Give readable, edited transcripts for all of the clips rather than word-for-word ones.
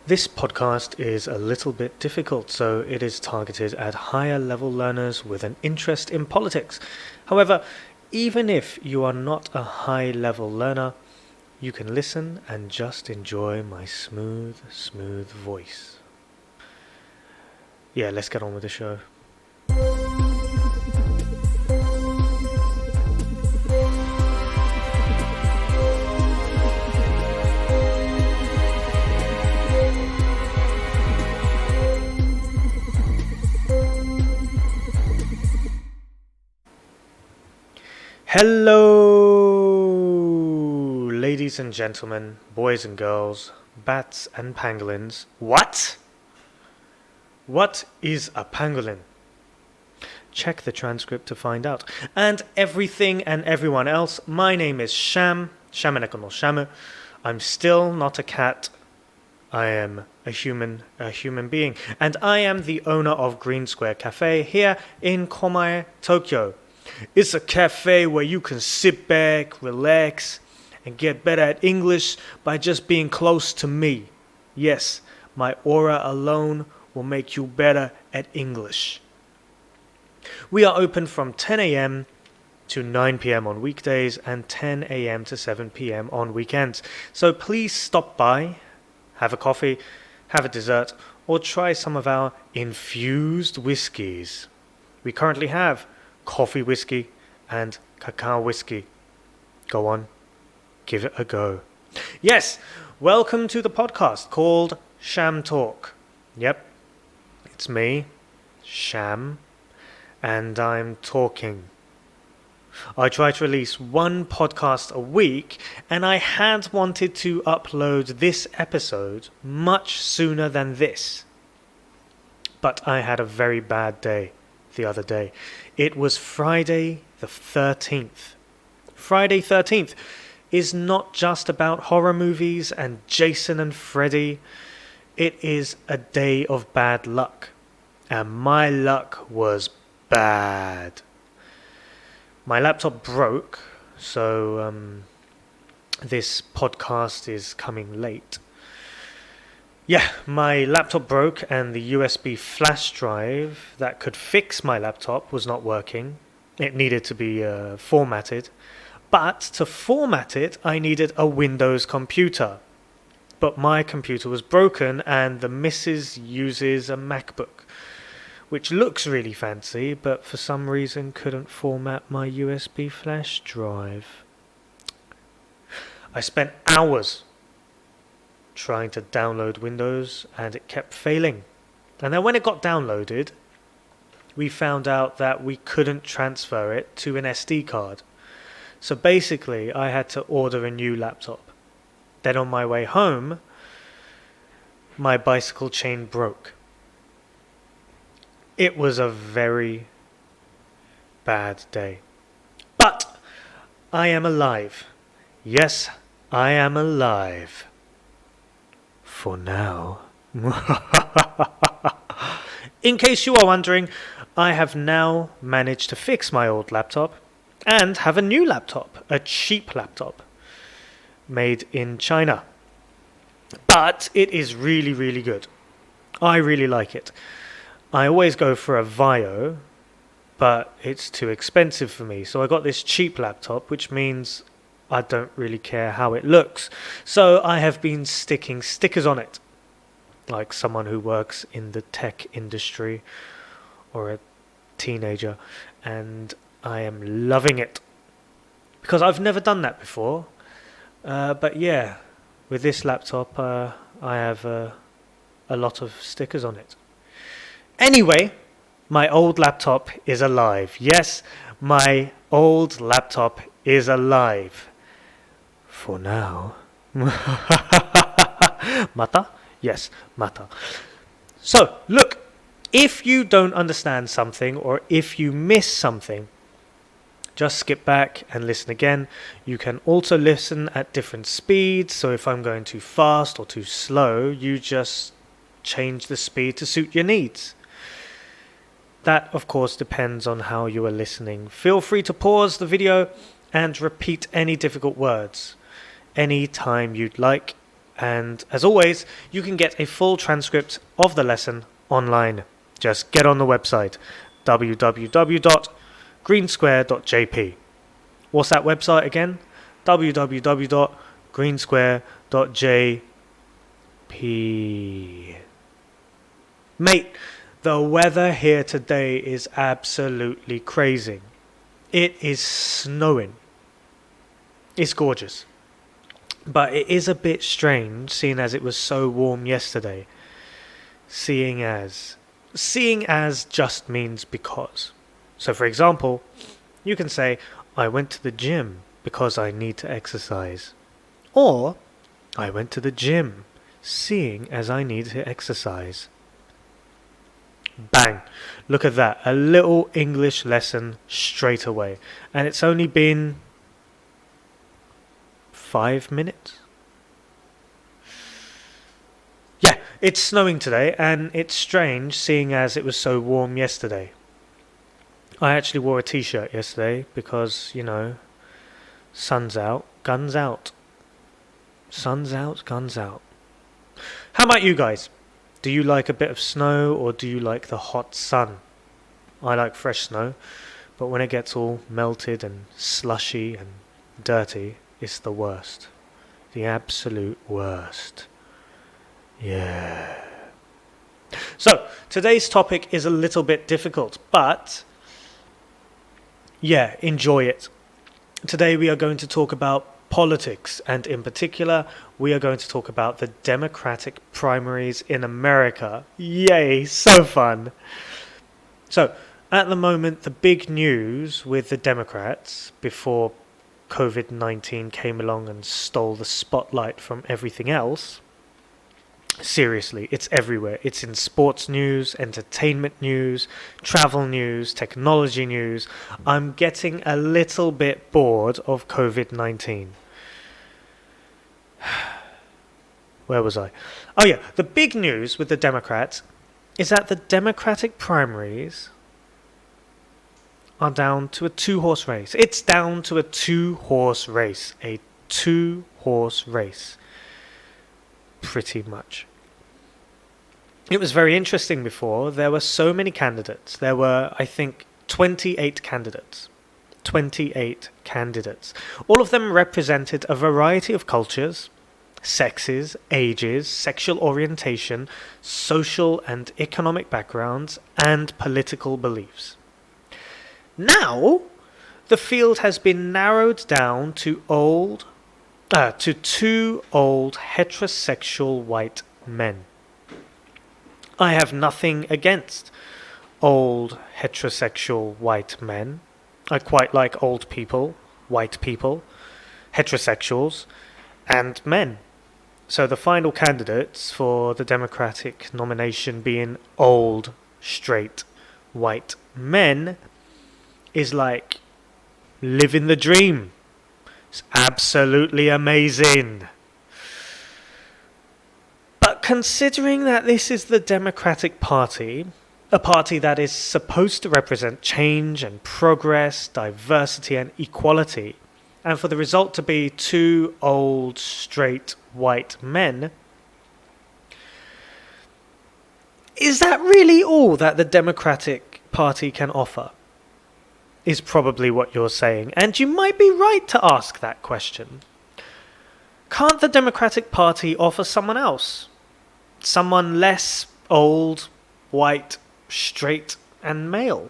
This podcast is a little bit difficult, so it is targeted at higher level learners with an interest in politics. However, even if you are not a high level learner, you can listen and just enjoy my smooth voice. Yeah, let's get on with the show. Hello, ladies and gentlemen, boys and girls, bats and pangolins. What? What is a pangolin? Check the transcript to find out. And everything and everyone else, my name is Sham, Shamu. I'm still not a cat. I am a human being. And I am the owner of Green Square Cafe here in Komae, Tokyo. It's a cafe where you can sit back, relax, and get better at English by just being close to me. Yes, my aura alone will make you better at English. We are open from 10 a.m. to 9 p.m. on weekdays and 10 a.m. to 7 p.m. on weekends. So please stop by, have a coffee, have a dessert, or try some of our infused whiskies. We currently have coffee whiskey and cacao whiskey. Go on, give it a go. Yes, welcome to the podcast called Sham Talk. Yep, it's me, Sham, and I'm talking. I try to release one podcast a week, and I had wanted to upload this episode much sooner than this. But I had a very bad day the other day. It was Friday the 13th. Friday 13th is not just about horror movies and Jason and Freddy. It is a day of bad luck. And my luck was bad. My laptop broke, so this podcast is coming late. Yeah, my laptop broke and the USB flash drive that could fix my laptop was not working. It needed to be formatted. But to format it, I needed a Windows computer. But my computer was broken and the missus uses a MacBook, which looks really fancy, but for some reason couldn't format my USB flash drive. I spent hours trying to download Windows and it kept failing. And then when it got downloaded, we found out that we couldn't transfer it to an SD card. So basically I had to order a new laptop. Then on my way home, my bicycle chain broke. It was a very bad day. But I am alive. Yes, I am alive. For now. In case you are wondering, I have now managed to fix my old laptop and have a new laptop, a cheap laptop made in China. But it is really, really good. I really like it. I always go for a Vio, but it's too expensive for me. So I got this cheap laptop, which means I don't really care how it looks. So I have been sticking stickers on it, like someone who works in the tech industry or a teenager, and I am loving it because I've never done that before. But yeah, with this laptop, I have a lot of stickers on it. Anyway, my old laptop is alive. Yes, my old laptop is alive. For now. Mata? Yes, mata. So, look, if you don't understand something or if you miss something, just skip back and listen again. You can also listen at different speeds. So if I'm going too fast or too slow, you just change the speed to suit your needs. That, of course, depends on how you are listening. Feel free to pause the video and repeat any difficult words any time you'd like. And as always, you can get a full transcript of the lesson online. Just get on the website, www.greensquare.jp. What's that website again? www.greensquare.jp. Mate, the weather here today is absolutely crazy. It is snowing. It's gorgeous. But it is a bit strange, seeing as it was so warm yesterday. Seeing as just means because. So for example, you can say, I went to the gym because I need to exercise. Or, I went to the gym, seeing as I need to exercise. Bang! Look at that, a little English lesson straight away. And it's only been 5 minutes? Yeah, it's snowing today, and it's strange seeing as it was so warm yesterday. I actually wore a t-shirt yesterday because, you know, sun's out, guns out. Sun's out, guns out. How about you guys? Do you like a bit of snow or do you like the hot sun? I like fresh snow, but when it gets all melted and slushy and dirty, it's the worst. The absolute worst. Yeah. So, today's topic is a little bit difficult, but yeah, enjoy it. Today we are going to talk about politics, and in particular, we are going to talk about the Democratic primaries in America. Yay, so fun. So, at the moment, the big news with the Democrats, before COVID-19 came along and stole the spotlight from everything else, seriously, it's everywhere. It's in sports news, entertainment news, travel news, technology news. I'm getting a little bit bored of COVID-19. Where was I? Oh yeah, the big news with the Democrats is that the Democratic primaries are down to a 2-horse race. It's down to a 2-horse race. A 2-horse race. Pretty much. It was very interesting before. There were so many candidates. There were, I think, 28 candidates. 28 candidates. All of them represented a variety of cultures, sexes, ages, sexual orientation, social and economic backgrounds, and political beliefs. Now, the field has been narrowed down to two old heterosexual white men. I have nothing against old heterosexual white men. I quite like old people, white people, heterosexuals, and men. So the final candidates for the Democratic nomination being old, straight, white men is like living the dream. It's absolutely amazing. But considering that this is the Democratic Party, a party that is supposed to represent change and progress, diversity and equality, and for the result to be two old, straight, white men, is that really all that the Democratic Party can offer? Is probably what you're saying, and you might be right to ask that question. Can't the Democratic Party offer someone else? Someone less old, white, straight, and male?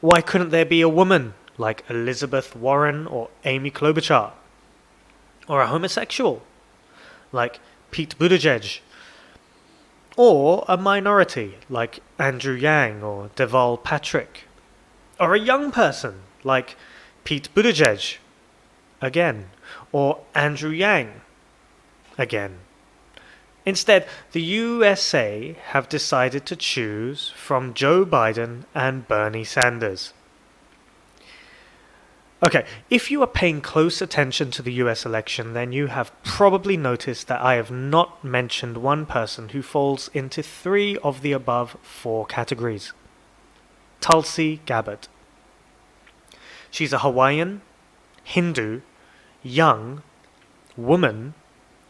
Why couldn't there be a woman like Elizabeth Warren or Amy Klobuchar? Or a homosexual like Pete Buttigieg? Or a minority like Andrew Yang or Deval Patrick? Or a young person like Pete Buttigieg again, or Andrew Yang again? Instead, the USA have decided to choose from Joe Biden and Bernie Sanders. Okay, if you are paying close attention to the US election, then you have probably noticed that I have not mentioned one person who falls into 3 of the above 4 categories. Tulsi Gabbard. She's a Hawaiian, Hindu, young, woman,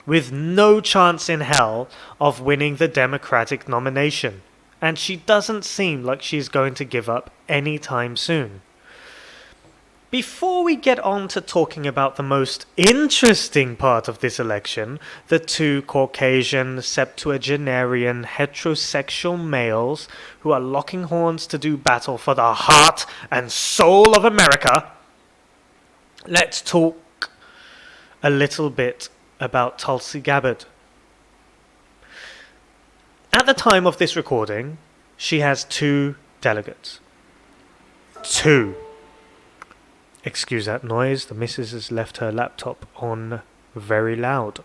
with no chance in hell of winning the Democratic nomination, and she doesn't seem like she's going to give up anytime soon. Before we get on to talking about the most interesting part of this election, the two Caucasian, septuagenarian, heterosexual males who are locking horns to do battle for the heart and soul of America, let's talk a little bit about Tulsi Gabbard. At the time of this recording, she has 2 delegates. 2. Excuse that noise, the missus has left her laptop on very loud.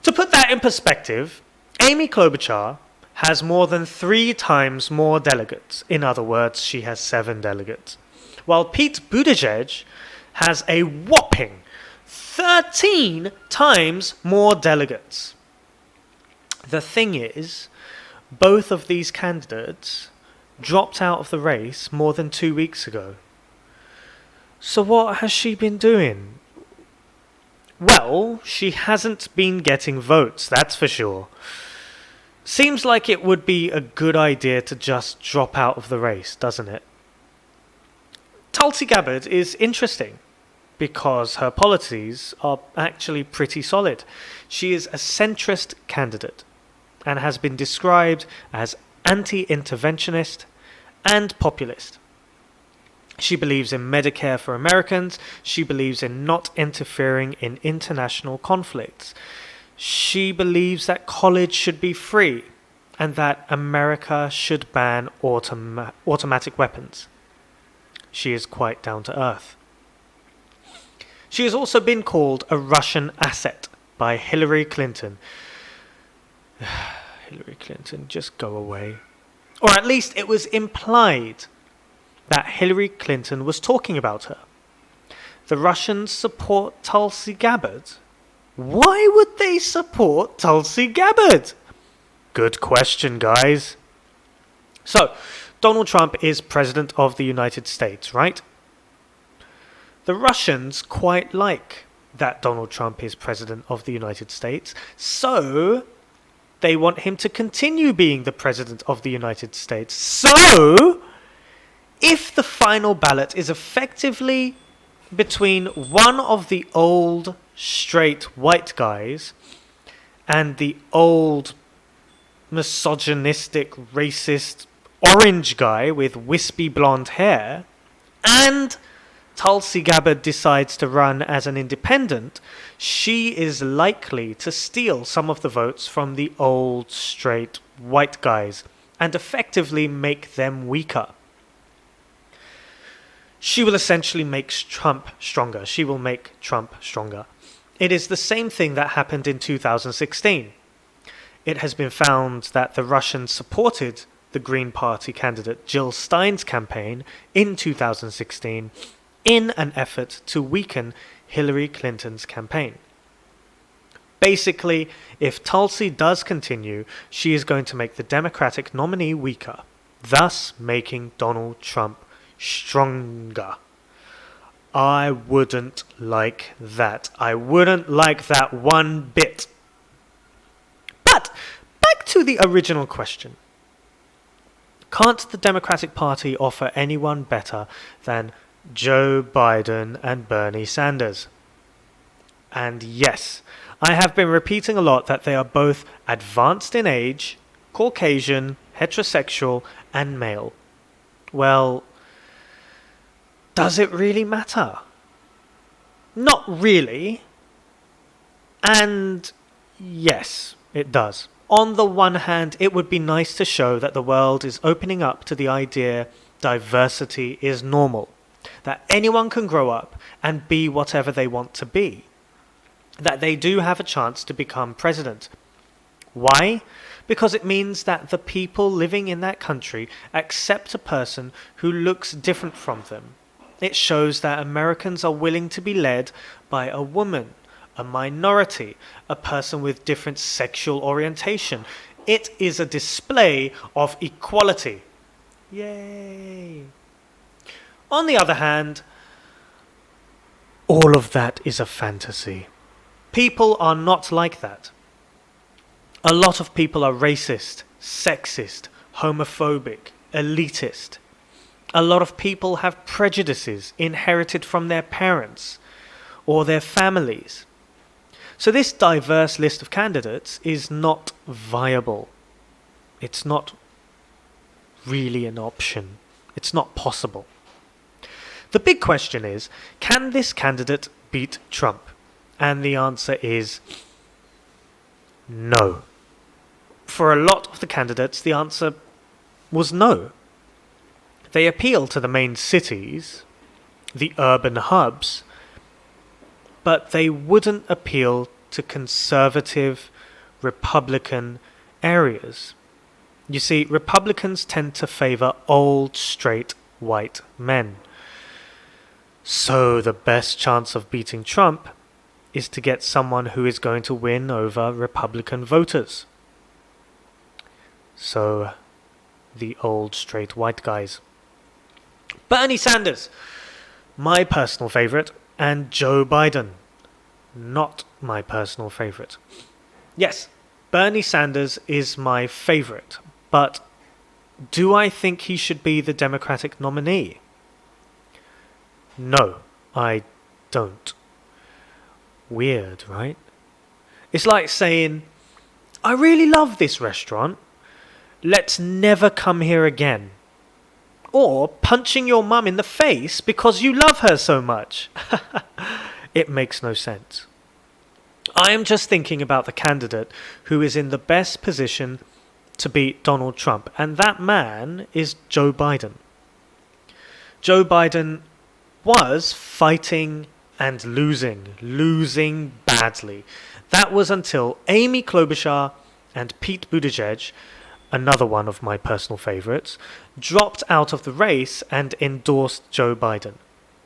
To put that in perspective, Amy Klobuchar has more than 3 times more delegates. In other words, she has 7 delegates. While Pete Buttigieg has a whopping 13 times more delegates. The thing is, both of these candidates dropped out of the race more than 2 weeks ago. So what has she been doing? Well, she hasn't been getting votes, that's for sure. Seems like it would be a good idea to just drop out of the race, doesn't it? Tulsi Gabbard is interesting because her policies are actually pretty solid. She is a centrist candidate and has been described as anti-interventionist and populist. She believes in Medicare for Americans. She believes in not interfering in international conflicts. She believes that college should be free and that America should ban automatic weapons. She is quite down to earth. She has also been called a Russian asset by Hillary Clinton. Hillary Clinton, just go away. Or at least it was implied that Hillary Clinton was talking about her. The Russians support Tulsi Gabbard. Why would they support Tulsi Gabbard? Good question, guys. So, Donald Trump is President of the United States, right? The Russians quite like that Donald Trump is President of the United States, so they want him to continue being the President of the United States. So, if the final ballot is effectively between one of the old straight white guys and the old misogynistic racist orange guy with wispy blonde hair, and Tulsi Gabbard decides to run as an independent, she is likely to steal some of the votes from the old straight white guys and effectively make them weaker. She will essentially make Trump stronger. She will make Trump stronger. It is the same thing that happened in 2016. It has been found that the Russians supported the Green Party candidate Jill Stein's campaign in 2016 in an effort to weaken Hillary Clinton's campaign. Basically, if Tulsi does continue, she is going to make the Democratic nominee weaker, thus making Donald Trump stronger. I wouldn't like that. I wouldn't like that one bit. But back to the original question. Can't the Democratic Party offer anyone better than Joe Biden and Bernie Sanders? And yes, I have been repeating a lot that they are both advanced in age, Caucasian, heterosexual, and male. Well, does it really matter? Not really. And yes, it does. On the one hand, it would be nice to show that the world is opening up to the idea diversity is normal, that anyone can grow up and be whatever they want to be, that they do have a chance to become president. Why? Because it means that the people living in that country accept a person who looks different from them. It shows that Americans are willing to be led by a woman, a minority, a person with different sexual orientation. It is a display of equality. Yay! On the other hand, all of that is a fantasy. People are not like that. A lot of people are racist, sexist, homophobic, elitist. A lot of people have prejudices inherited from their parents or their families. So this diverse list of candidates is not viable. It's not really an option. It's not possible. The big question is, can this candidate beat Trump? And the answer is no. For a lot of the candidates, the answer was no. They appeal to the main cities, the urban hubs, but they wouldn't appeal to conservative Republican areas. You see, Republicans tend to favor old, straight, white men. So the best chance of beating Trump is to get someone who is going to win over Republican voters. So, the old, straight, white guys. Bernie Sanders, my personal favorite, and Joe Biden, not my personal favorite. Yes, Bernie Sanders is my favorite, but do I think he should be the Democratic nominee? No, I don't. Weird, right? It's like saying, I really love this restaurant. Let's never come here again. Or punching your mum in the face because you love her so much. It makes no sense. I am just thinking about the candidate who is in the best position to beat Donald Trump, and that man is Joe Biden. Joe Biden was fighting and losing badly. That was until Amy Klobuchar and Pete Buttigieg, another one of my personal favorites, dropped out of the race and endorsed Joe Biden.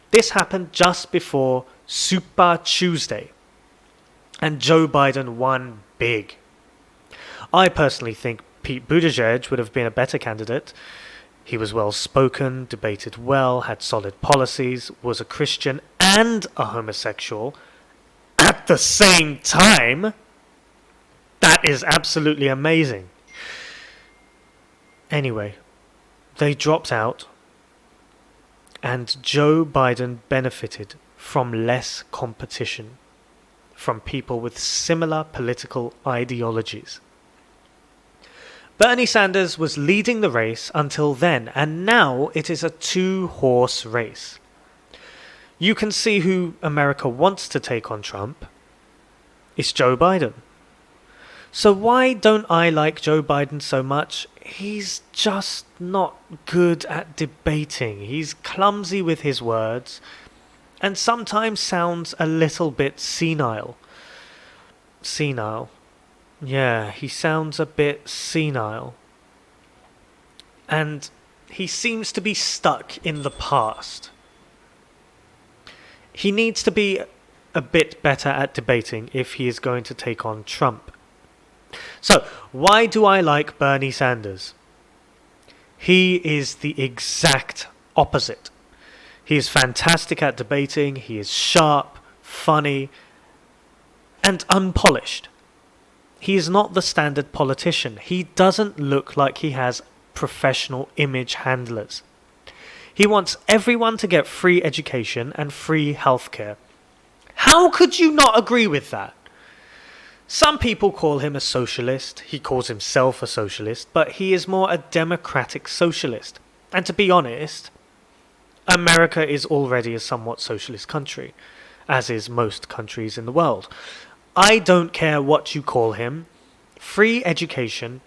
This happened just before Super Tuesday, and Joe Biden won big. I personally think Pete Buttigieg would have been a better candidate. He was well-spoken, debated well, had solid policies, was a Christian and a homosexual at the same time. That is absolutely amazing. Anyway, they dropped out, and Joe Biden benefited from less competition from people with similar political ideologies. Bernie Sanders was leading the race until then, and now it is a two-horse race. You can see who America wants to take on Trump. It's Joe Biden. So why don't I like Joe Biden so much? He's just not good at debating. He's clumsy with his words and sometimes sounds a little bit senile. Senile. Yeah, he sounds a bit senile. And he seems to be stuck in the past. He needs to be a bit better at debating if he is going to take on Trump. So, why do I like Bernie Sanders? He is the exact opposite. He is fantastic at debating, he is sharp, funny, and unpolished. He is not the standard politician. He doesn't look like he has professional image handlers. He wants everyone to get free education and free healthcare. How could you not agree with that? Some people call him a socialist. He calls himself a socialist, but he is more a democratic socialist. And to be honest, America is already a somewhat socialist country, as is most countries in the world. I don't care what you call him. Free education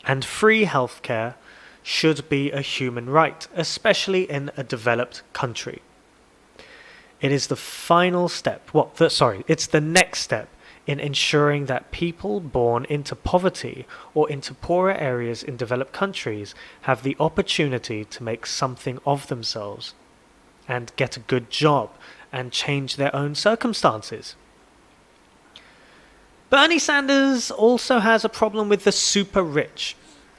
and free healthcare should be a human right, especially in a developed country. It is the final step. It's the next step in ensuring that people born into poverty or into poorer areas in developed countries have the opportunity to make something of themselves and get a good job and change their own circumstances. Bernie Sanders also has a problem with the super rich,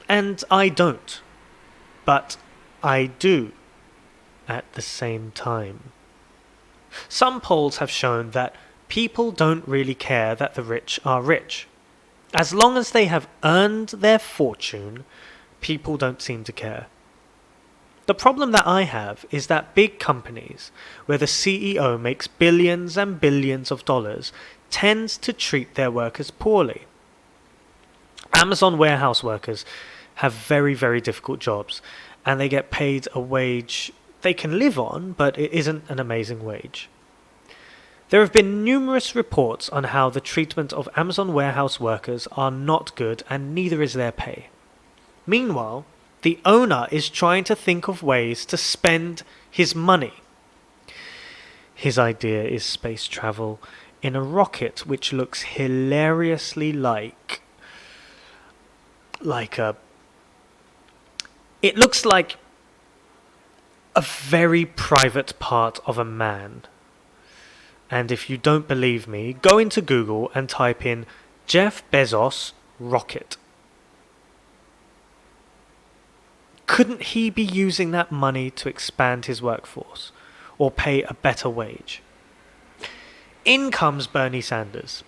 and I don't, but I do at the same time. Some polls have shown that people don't really care that the rich are rich. As long as they have earned their fortune, people don't seem to care. The problem that I have is that big companies, where the CEO makes billions and billions of dollars, tends to treat their workers poorly. Amazon warehouse workers have very, very difficult jobs, and they get paid a wage they can live on, but it isn't an amazing wage. There have been numerous reports on how the treatment of Amazon warehouse workers are not good, and neither is their pay. Meanwhile, the owner is trying to think of ways to spend his money. His idea is space travel in a rocket which looks hilariously like it looks like a very private part of a man. And if you don't believe me, go into Google and type in Jeff Bezos rocket. Couldn't he be using that money to expand his workforce or pay a better wage? In comes Bernie Sanders.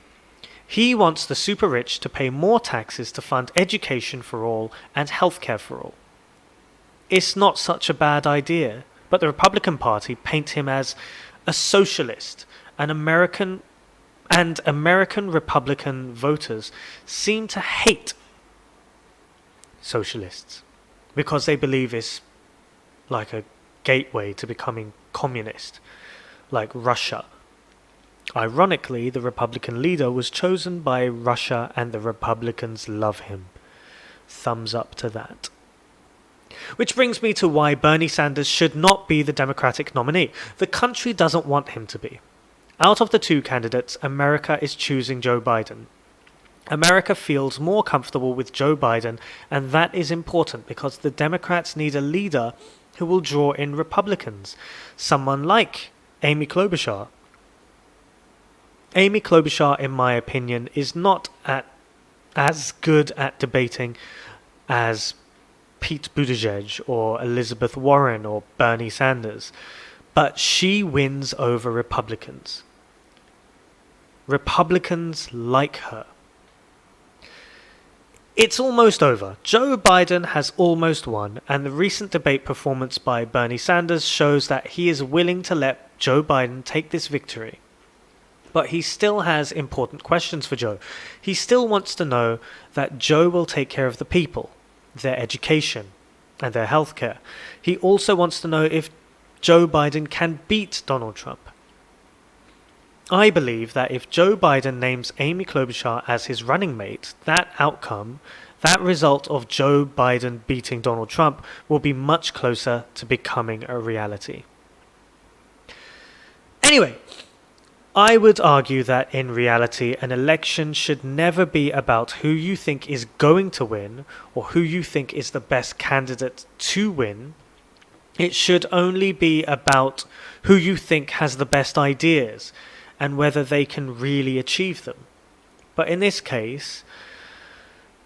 He wants the super rich to pay more taxes to fund education for all and healthcare for all. It's not such a bad idea, but the Republican Party paint him as a socialist, American Republican voters seem to hate socialists because they believe it's like a gateway to becoming communist, like Russia. Ironically, the Republican leader was chosen by Russia and the Republicans love him. Thumbs up to that. Which brings me to why Bernie Sanders should not be the Democratic nominee. The country doesn't want him to be. Out of the two candidates, America is choosing Joe Biden. America feels more comfortable with Joe Biden, and that is important because the Democrats need a leader who will draw in Republicans. Someone like Amy Klobuchar. Amy Klobuchar, in my opinion, is not as good at debating as Pete Buttigieg or Elizabeth Warren or Bernie Sanders, but she wins over Republicans. Republicans like her. It's almost over. Joe Biden has almost won, and the recent debate performance by Bernie Sanders shows that he is willing to let Joe Biden take this victory. But he still has important questions for Joe. He still wants to know that Joe will take care of the people, their education, and their healthcare. He also wants to know if Joe Biden can beat Donald Trump. I believe that if Joe Biden names Amy Klobuchar as his running mate, that outcome, that result of Joe Biden beating Donald Trump, will be much closer to becoming a reality. Anyway, I would argue that in reality, an election should never be about who you think is going to win or who you think is the best candidate to win. It should only be about who you think has the best ideas and whether they can really achieve them. But in this case,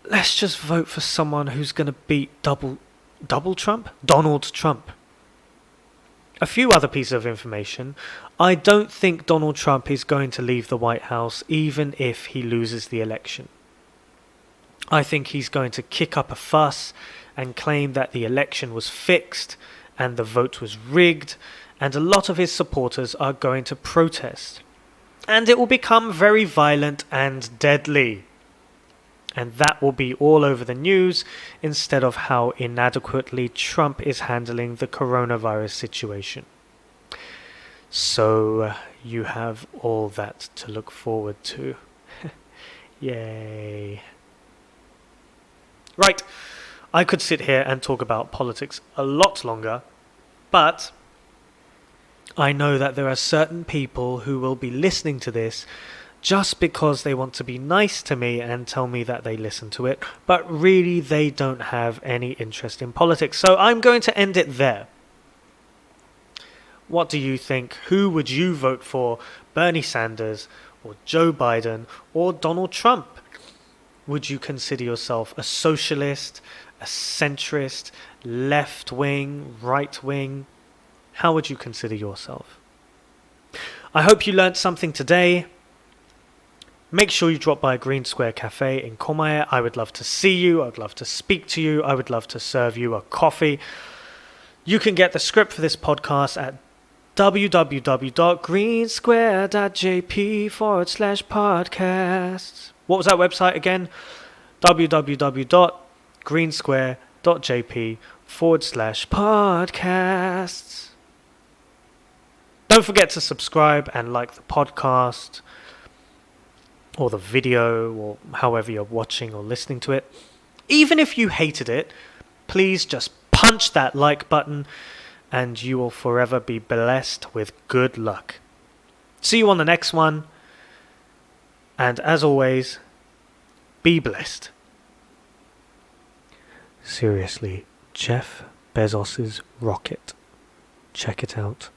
let's just vote for someone who's going to beat double Trump? Donald Trump. A few other pieces of information. I don't think Donald Trump is going to leave the White House even if he loses the election. I think he's going to kick up a fuss and claim that the election was fixed and the vote was rigged, and a lot of his supporters are going to protest. And it will become very violent and deadly. And that will be all over the news instead of how inadequately Trump is handling the coronavirus situation. So you have all that to look forward to. Yay. Right, I could sit here and talk about politics a lot longer, but I know that there are certain people who will be listening to this just because they want to be nice to me and tell me that they listen to it, but really they don't have any interest in politics. So I'm going to end it there. What do you think? Who would you vote for? Bernie Sanders or Joe Biden or Donald Trump? Would you consider yourself a socialist, a centrist, left-wing, right-wing? How would you consider yourself? I hope you learned something today. make sure you drop by Green Square Cafe in Komae. I would love to see you. I would love to speak to you. I would love to serve you a coffee. You can get the script for this podcast at www.greensquare.jp/podcasts. What was that website again? www.greensquare.jp/podcasts. Don't forget to subscribe and like the podcast or the video or however you're watching or listening to it. Even if you hated it, please just punch that like button and you will forever be blessed with good luck. See you on the next one. And as always, be blessed. Seriously, Jeff Bezos's rocket. Check it out.